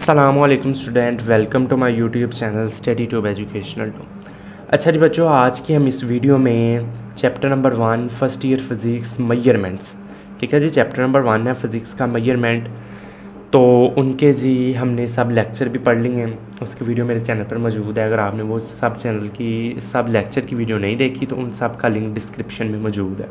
अस्सलामुअलैकुम student, welcome to my YouTube channel study tube educational two. अच्छा जी बच्चों, आज की हम इस वीडियो में chapter number 1 first year physics measurements, ठीक है जी। चैप्टर नंबर 1 है फिज़िक्स का मेजरमेंट। तो उनके जी हमने सब लेक्चर भी पढ़ लिए हैं, उसकी वीडियो मेरे चैनल पर मौजूद है। अगर आपने वो सब लेक्चर की वीडियो नहीं देखी तो उन सब का लिंक डिस्क्रिप्शन में मौजूद है,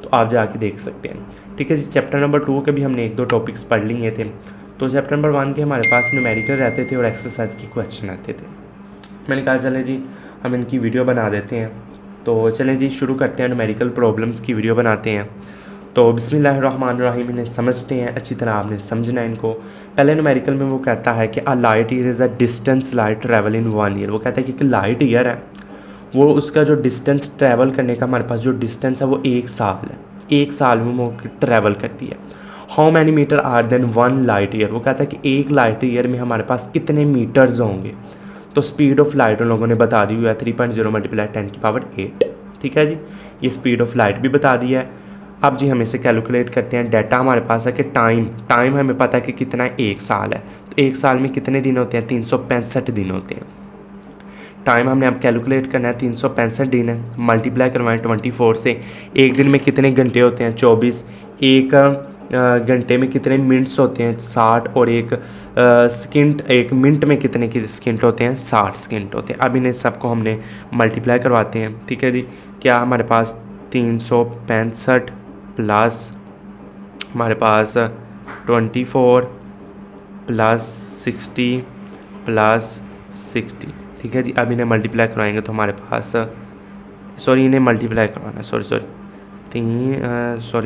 तो आप जाके देख सकते हैं, ठीक है जी। चैप्टर नंबर 2 के भी हमने 1-2 टॉपिक्स पढ़ लिए थे। तो चैप्टर नंबर 1 के हमारे पास न्यूमेरिकल रहते थे और एक्सरसाइज के क्वेश्चन आते थे। मैंने कहा चले जी हम इनकी वीडियो बना देते हैं। तो चलें जी शुरू करते हैं, न्यूमेरिकल प्रॉब्लम्स की वीडियो बनाते हैं। तो बिस्मिल्लाहिर्रहमानिर्रहीम, इन्हें समझते हैं अच्छी तरह, आपने समझना है इनको। पहले न्यूमेरिकल में वो कहता है कि a light year is a distance light travel in 1 year. वो कहता है कि लाइट ईयर है, वो उसका जो डिस्टेंस ट्रैवल करने का हमारे पास जो डिस्टेंस है वो 1 साल है। 1 साल में वो ट्रैवल करती है। How many metre are then 1 light year. वो कहता है कि 1 लाइट ईयर में हमारे पास कितने मीटर्स होंगे। तो स्पीड ऑफ लाइट उन लोगों ने बता दी हुई है 3.0 मल्टीप्लाई 10⁸, ठीक है जी। ये स्पीड ऑफ लाइट भी बता दिया है। अब जी हम इसे कैलकुलेट करते हैं। डाटा हमारे पास है कि टाइम हमें पता है कि कितना 1 साल है। तो 1 साल में कितने दिन होते हैं? 365 दिन होते हैं। टाइम हमने अब कैलकुलेट करना है, 365 दिन है, मल्टीप्लाई करवाएं 24 से। एक दिन में कितने घंटे होते हैं? 24। एक घंटे में कितने मिनट्स होते हैं? 60। और एक मिनट में कितने सेकंड होते हैं? 60 सेकंड होते हैं। अब इन्हें सबको हमने मल्टीप्लाई करवाते हैं, ठीक है जी। क्या हमारे पास 365 प्लस हमारे पास 24 प्लस 60 प्लस 60, ठीक है जी। अब इन्हें मल्टीप्लाई करवाएंगे तो हमारे पास इन्हें मल्टीप्लाई करवाना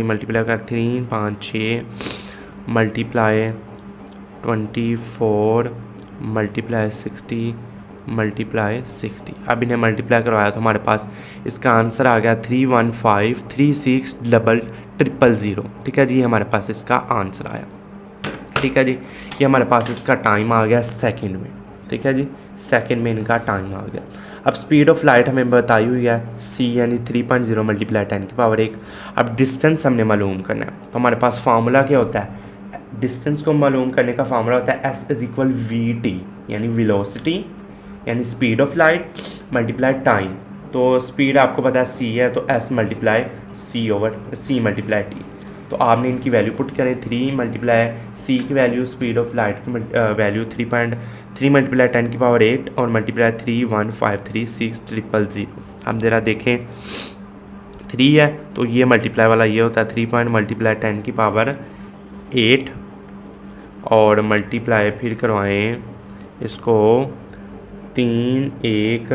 मल्टीप्लाई कर 3 5 6 मल्टीप्लाई 24 मल्टीप्लाई 60 मल्टीप्लाई 60। अब इन्हें मल्टीप्लाई करवाया तो हमारे पास इसका आंसर आ गया 315360000, ठीक है जी। हमारे पास इसका आंसर आया, ठीक है जी। ये हमारे पास इसका टाइम आ गया सेकंड में, ठीक है जी। सेकंड में इनका टाइम आ गया। अब स्पीड ऑफ लाइट हमें बताई हुई है c यानी 3.0 मल्टीप्लाई 10⁸। अब डिस्टेंस हमने मालूम करना है, तो हमारे पास फार्मूला क्या होता है? डिस्टेंस को मालूम करने का फार्मूला होता है s = vt, यानी वेलोसिटी यानी speed of light multiply time. तो स्पीड आपको पता है c है, तो s multiply c multiply t। तो आपने इनकी वैल्यू पुट करें, 3 मल्टीप्लाई c की वैल्यू, स्पीड ऑफ लाइट की वैल्यू 3 मल्टीप्लाई 10⁸ और मल्टीप्लाई 315360000। हम ज़रा देखें, 3 है तो ये मल्टीप्लाई वाला ये होता है 3 मल्टीप्लाई 10⁸ और मल्टीप्लाई फिर करवाएं इसको 3 1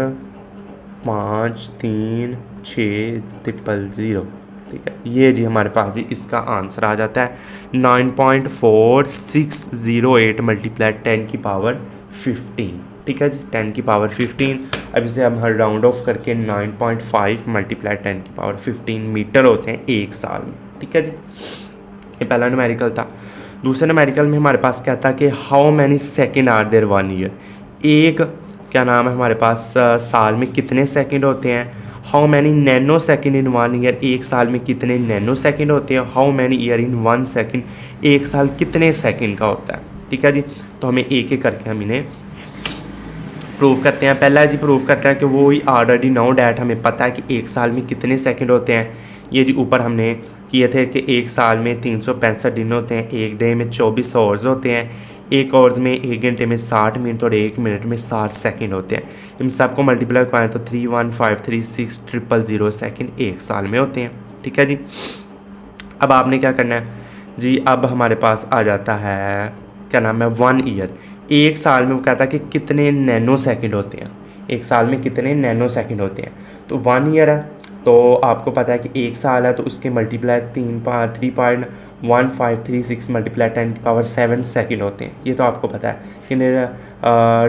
5 3 6 000, ठीक है। ये जी हमारे पास जी इसका आंसर आ जाता है 9.4608 मल्टीप्लाई 10⁻15, ठीक है जी। 10⁻15। अब इसे हम हर राउंड ऑफ करके 9.5 मल्टीप्लाई 10⁻15 मीटर होते हैं 1 साल में, ठीक है जी। ये पहला न्यूमेरिकल था। दूसरे न्यूमेरिकल में हमारे पास क्या था कि how many second are there 1 year. एक क्या नाम है हमारे पास साल में कितने सेकंड होते हैं? How many nano second in 1 year. 1 साल में कितने नैनो सेकंड होते हैं? How many year in 1 second. 1 साल कितने सेकंड का होता है, ठीक है जी। तो हमें एक एक करके हम इन्हें प्रूव करते हैं। पहला जी प्रूव करते हैं कि वो ही ऑलरेडी नो डैट हमें पता है कि 1 साल में कितने सेकंड होते हैं। ये जी ऊपर हमने किए थे कि 1 साल में 365 दिन होते हैं, एक डे में 24 आवर्स होते हैं, एक आवर्स में 1 घंटे में 60 मिनट और 1 मिनट में 60 सेकंड होते हैं। इन सबको मल्टीप्लाई कराएं तो 315360000 सेकंड 1 साल में होते हैं, ठीक है जी। अब आपने क्या करना है जी, अब हमारे पास आ जाता है क्या नाम है 1 ईयर। 1 साल में वो कहता है कि कितने नैनो सेकंड होते हैं। 1 साल में कितने नैनो सेकंड होते हैं? तो 1 ईयर है तो आपको पता है कि 1 साल है तो उसके मल्टीप्लाई 3.1536 मल्टीप्लाई 10⁻7 सेकंड होते हैं। ये तो आपको पता है कि इन्हें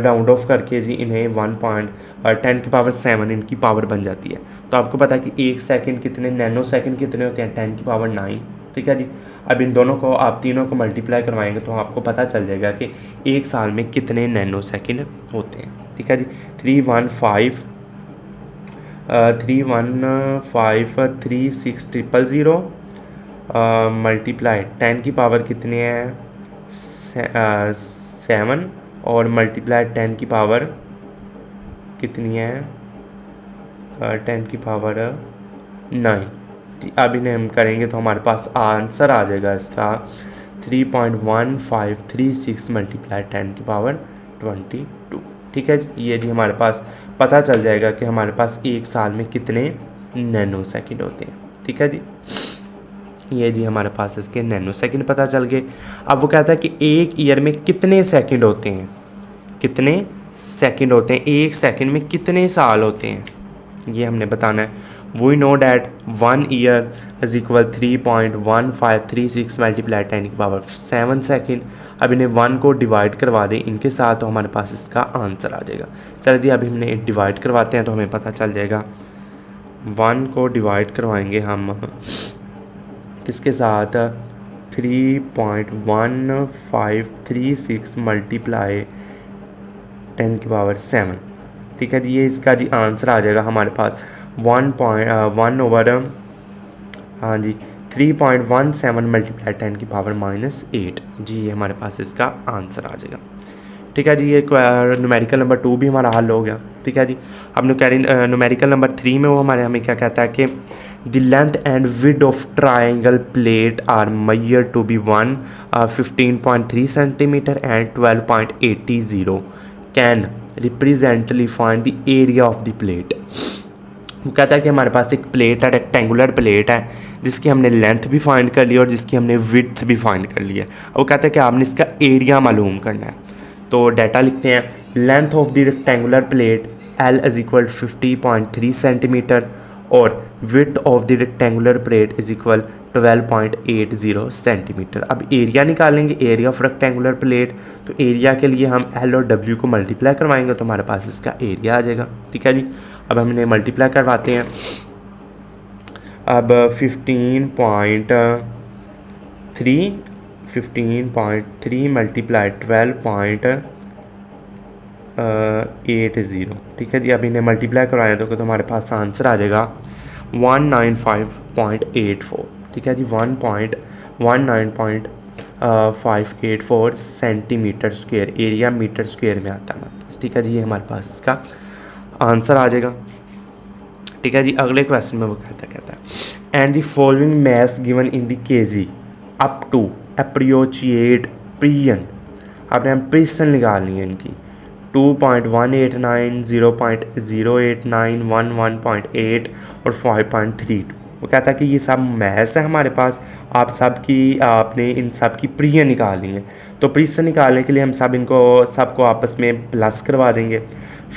राउंड ऑफ करके जी इन्हें 10⁻7 इनकी पावर बन जाती है। तो आपको पता है कि 1 सेकंड कितने नैनो सेकंड कितने होते हैं? 10⁻9, ठीक है जी। अब इन दोनों को आप तीनों को मल्टीप्लाई करवाएंगे तो आपको पता चल जाएगा कि 1 साल में कितने नैनो सेकंड होते हैं, ठीक है जी। 315360000 मल्टीप्लाई 10 की पावर कितने हैं? 7 और मल्टीप्लाई 10 की पावर कितनी है, 10 की पावर 9। अब इन्हें हम करेंगे तो हमारे पास आंसर आ जाएगा इसका 3.1536 मल्टीप्लाई 10 की पावर 22। ठीक है जी, ये जी हमारे पास पता चल जाएगा कि हमारे पास एक साल में कितने नैनो सेकंड होते हैं। ठीक है जी, ये जी हमारे पास इसके नैनो सेकंड पता चल गए। अब वो कहता है कि एक ईयर में कितने सेकंड होते हैं, कितने सेकंड होते हैं, एक सेकंड में कितने साल होते हैं, ये हमने बताना है। We know that 1 year is equal 3.1536 multiply 10 की पावर 7 सेकंड। अब इन्हें 1 को डिवाइड करवा दें इनके साथ तो हमारे पास इसका आंसर आ जाएगा। चलिए जी अभी हमने डिवाइड करवाते हैं तो हमें पता चल जाएगा। 1 को डिवाइड करवाएंगे हम किसके साथ, 3.1536 मल्टीप्लाई 10 की पावर 7। ठीक है जी, ये इसका जी आंसर आ जाएगा हमारे पास 1 ओवर हाँ जी 3.17 मल्टीप्लाई 10 की पावर -8 जी, ये हमारे पास इसका आंसर आ जाएगा। ठीक है जी, ये न्यूमेरिकल नंबर 2 भी हमारा हल हो गया। ठीक है जी, अब न्यूमेरिकल नंबर 3 में वो हमें क्या कहता है कि the length and width of triangle plate are measure to be 15.3 centimetre and 12.80 can representally find the area of the plate. वो कहता है कि हमारे पास एक प्लेट है, रेक्टेंगुलर प्लेट है, जिसकी हमने लेंथ भी फाइंड कर ली और जिसकी हमने विड्थ भी फाइंड कर ली है। वो कहता है कि आपने इसका एरिया मालूम करना है। तो डाटा लिखते हैं, length of the rectangular plate L is equal 50.3 centimetre और width of the rectangular plate is equal 12.80 centimetre. अब एरिया निकालेंगे, एरिया ऑफ रेक्टेंगुलर प्लेट। तो एरिया के लिए हम L और W को मल्टीप्लाई करवाएंगे तो हमारे पास इसका एरिया आ जाएगा। ठीक है जी, अब हम इन्हें मल्टीप्लाई करवाते हैं। अब 15.3 मल्टीप्लाई 12.80। ठीक है जी, अब इन्हें मल्टीप्लाई करवाएं तो हमारे पास आंसर आ जाएगा 195.84। ठीक है जी, 119.584 centimetre square, area metre square में आता है हमारे पास। ठीक है जी, ये हमारे पास इसका आंसर आ जाएगा। ठीक है जी, अगले क्वेश्चन में वो कहता है and the following maths given in the KG up to appropriate precision. आपने हम प्रिसन निकालनी है इनकी 2.189, 0.089, 11.8 और 5.32। वो कहता है कि ये सब मैथ्स है हमारे पास, आप सब की आपने इन सब की प्रियन निकालनी है। तो प्रिसन निकालने के लिए हम सबको आपस में प्लस करवा देंगे।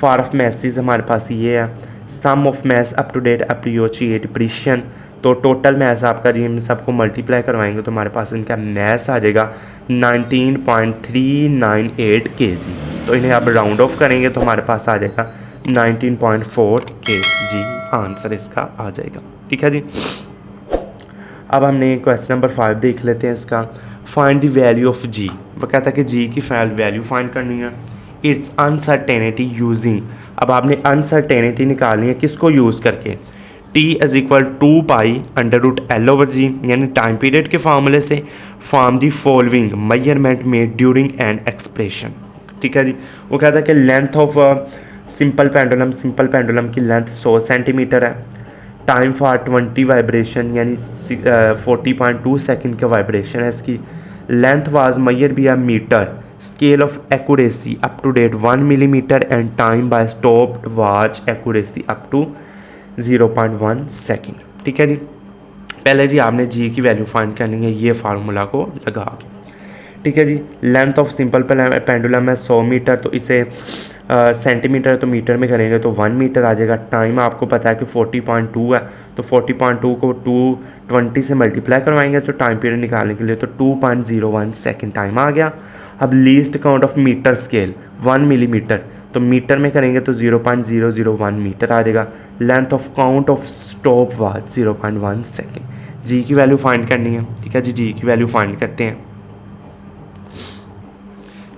फार ऑफ मैथ्स हमारे पास ये है, sum of maths up to date appropriate precision. तो टोटल मैथ्स आपका जी हम सबको मल्टीप्लाई करवाएंगे तो हमारे पास इनका मैथ्स आ जाएगा 19.398 kg। तो इन्हें अब राउंड ऑफ करेंगे तो हमारे पास आ जाएगा 19.4 kg, आंसर इसका आ जाएगा। ठीक है जी, अब हमने क्वेश्चन नंबर 5 देख लेते हैं इसका। फाइंड द वैल्यू ऑफ जी। वो कहता है कि जी की वैल्यू फाइंड करनी है। It's uncertainty using. अब आपने अनसर्टेनिटी निकालनी है किसको यूज़ करके, T इज इक्वल 2π√L/G यानी टाइम पीरियड के फार्मूले से। From the following measurement made during an expression. ठीक है जी, वो कहता है कि लेंथ ऑफ सिंपल पेंडुलम की लेंथ 100 सेंटीमीटर है। टाइम फॉर 20 वाइब्रेशन यानी 40.2 सेकेंड का वाइब्रेशन है इसकी। Length was measure by a metre. Scale of accuracy up to date 1 millimetre and time by stopped watch accuracy up to 0.1 second. ठीक है जी, पहले जी आपने जी की वैल्यू फाइंड करनी है ये फार्मूला को लगा के। ठीक है जी, लेंथ ऑफ सिंपल पेंडुलम है 100 मीटर, तो इसे सेंटीमीटर तो मीटर में करेंगे तो 1 मीटर आ जाएगा। टाइम आपको पता है कि 40.2 है, तो 40.2 को 220 से मल्टीप्लाई करवाएंगे तो टाइम पीरियड निकालने के लिए तो 2.01 सेकेंड टाइम आ गया। अब least count of metre scale 1 millimetre, तो मीटर में करेंगे तो 0.001 मीटर आ जाएगा। Length of count of stop watch 0.1 second. G की वैल्यू फाइंड करनी है। ठीक है जी, जी की वैल्यू फाइंड करते हैं।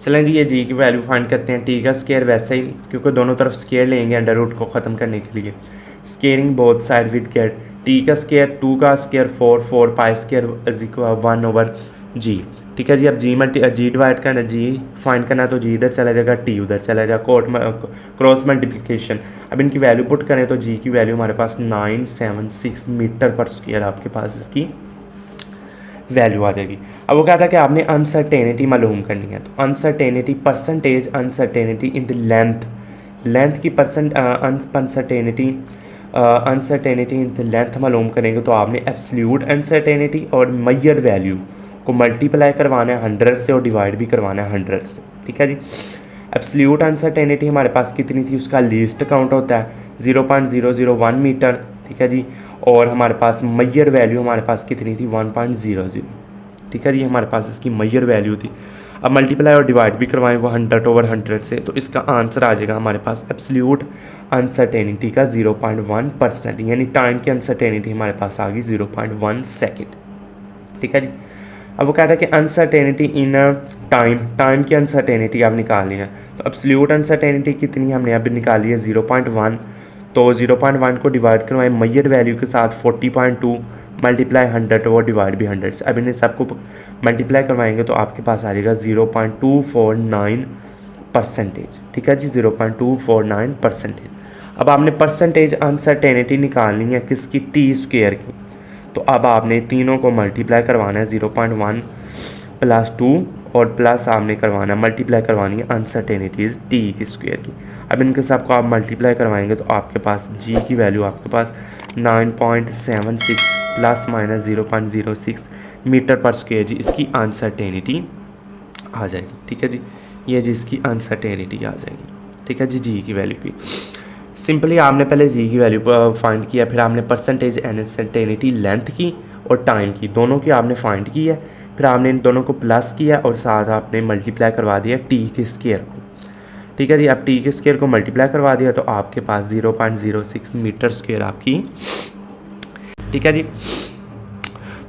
चलें जी, ये जी की वैल्यू फाइंड करते हैं। टी का स्केयर वैसे ही, क्योंकि दोनों तरफ स्केयर लेंगे अंडर रूट को ख़त्म करने के लिए। Squaring both side with get T का स्केयर 2 का square 4 pi square is equal 1/g। ठीक है जी। अब जी डिवाइड करना, जी फाइंड करना, तो जी इधर चला जाएगा, टी उधर चला जाएगा, क्रॉस मल्टीप्लिकेशन। अब इनकी वैल्यू पुट करें तो जी की वैल्यू हमारे पास 976 मीटर पर स्क्वायर आपके पास इसकी वैल्यू आ जाएगी। अब वो कहता है कि आपने अनसर्टेनिटी मालूम करनी है, तो uncertainty percentage uncertainty in the length की अनसर्टेनिटी इन द लेंथ मालूम करेंगे तो आपने एब्सोल्यूट अनसर्टेनिटी और मेजर वैल्यू को मल्टीप्लाई करवाना है 100 से और डिवाइड भी करवाना है 100 से। ठीक है जी। एब्सोल्यूट अनसर्टेनिटी हमारे पास कितनी थी, उसका लीस्ट काउंट होता है 0.001 मीटर। ठीक है जी। और हमारे पास मेजर वैल्यू हमारे पास कितनी थी 1.00। ठीक है जी, हमारे पास इसकी मेजर वैल्यू थी। अब मल्टीप्लाई और डिवाइड भी करवाएं वो 100/100 से, तो इसका आंसर आ जाएगा हमारे पास एब्सोल्यूट अनसर्टेनिटी का 0.1%, यानी टाइम की अनसर्टेनिटी हमारे पास आ गई 0.1 सेकेंड। ठीक है जी। अब वो कहता है कि अनसर्टेनिटी इन टाइम की अनसर्टेनिटी आप निकालनी है, तो एब्सोल्यूट अनसर्टेनिटी कितनी हमने अभी निकाली है 0.1, तो 0.1 को डिवाइड करवाएं मेजर वैल्यू के साथ 40.2 मल्टीप्लाई 100 और डिवाइड भी 100 से। अब इन्हें सबको मल्टीप्लाई करवाएंगे तो आपके पास आ जाएगा 0.249%। ठीक है जी, 0.249%। अब आपने परसेंटेज अनसर्टेनिटी निकालनी है किसकी, टी स्क्वायर की, तो अब आपने तीनों को मल्टीप्लाई करवाना है 0.1 + 2 और प्लस आपने करवाना मल्टीप्लाई करवानी है अनसर्टेनिटीज़ टी की स्क्वायर की। अब इनके सबको आप मल्टीप्लाई करवाएंगे तो आपके पास जी की वैल्यू आपके पास 9.76 ± 0.06 मीटर पर स्क्वायर जी इसकी अनसर्टेनिटी आ जाएगी। ठीक है जी, ये जी इसकी अनसर्टेनिटी आ जाएगी। ठीक है जी की वैल्यू की सिंपली आपने पहले जी की वैल्यू फाइंड किया, फिर आपने परसेंटेज अनसर्टेनिटी लेंथ की और टाइम की, दोनों की आपने फाइंड की है, फिर आपने इन दोनों को प्लस किया और साथ आपने मल्टीप्लाई करवा दिया टी के स्क्वायर को। ठीक है जी, अब टी के स्क्वायर को मल्टीप्लाई करवा दिया तो आपके पास 0.06 मीटर स्क्वायर आपकी। ठीक है जी,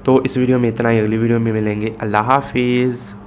तो इस वीडियो में इतना ही, अगली वीडियो में मिलेंगे। अल्लाह हाफिज़।